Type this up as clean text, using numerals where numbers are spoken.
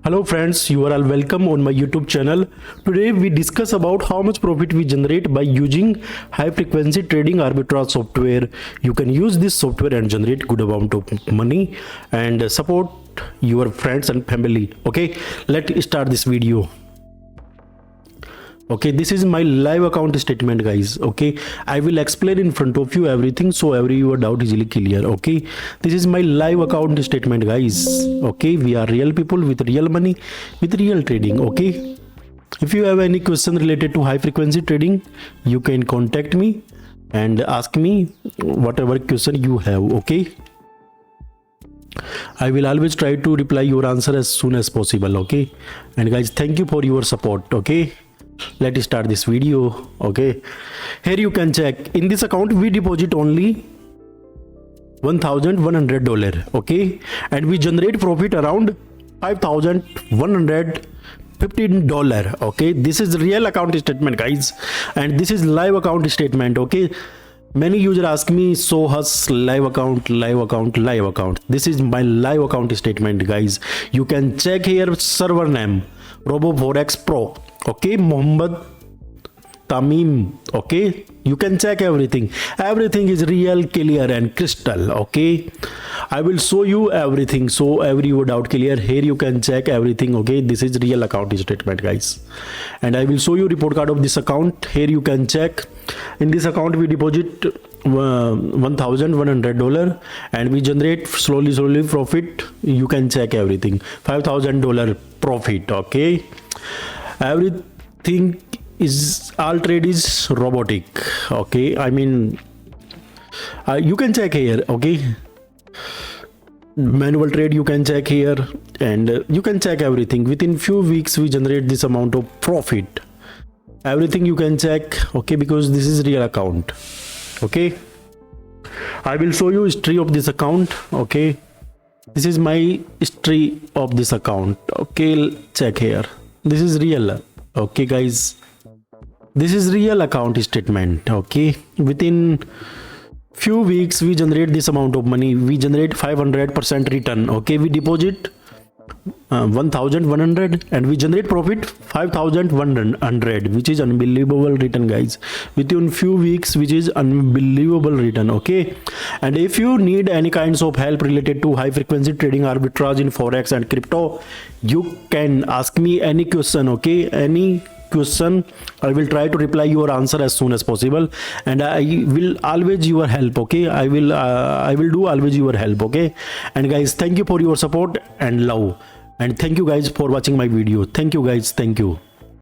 Hello friends, you are all welcome on my YouTube channel. Today we discuss about how much profit we generate by using high frequency trading arbitrage software. You can use this software and generate good amount of money and support your friends and family. Okay, let's start this video. Okay, this is my live account statement, guys. Okay, I will explain in front of you everything so every your doubt is easily clear. Okay, this is my live account statement, guys. Okay, we are real people with real money, with real trading. Okay, if you have any question related to high frequency trading, you can contact me and ask me whatever question you have. Okay, I will always try to reply your answer as soon as possible. Okay, and guys, thank you for your support. Okay, let's start this video. Okay, here you can check in this account we deposit only $1,100. Okay, and we generate profit around $5,115. Okay, this is real account statement, guys, and this is live account statement. Okay, many users ask me, so has live account. This is my live account statement, guys. You can check here server name Robo Forex Pro. Okay, Mohammed Tamim. Okay, you can check everything is real, clear and crystal. Okay, I will show you everything so every doubt clear. Here you can check everything. Okay, this is real account statement, guys, and I will show you report card of this account. Here you can check in this account we deposit $1,100 and we generate slowly profit. You can check everything, $5,000 profit. Okay, everything is all trade is robotic. Okay, I mean you can check here. Okay, manual trade you can check here, and you can check everything. Within few weeks we generate this amount of profit. Everything you can check. Okay, because this is real account. Okay, I will show you history of this account. Okay, this is my history of this account. Okay, check here. This is real. Okay, guys, this is real account statement. Okay, within few weeks we generate this amount of money. We generate 500% return. Okay, we deposit 1,100 and we generate profit 5,100, which is unbelievable return, guys, within few weeks, which is unbelievable return. Okay, and if you need any kinds of help related to high frequency trading arbitrage in forex and crypto, you can ask me any question. Okay, any question, I will try to reply your answer as soon as possible, and I will always your help. Okay, I will do always your help. Okay, and guys, thank you for your support and love, and thank you guys for watching my video. Thank you, guys. Thank you.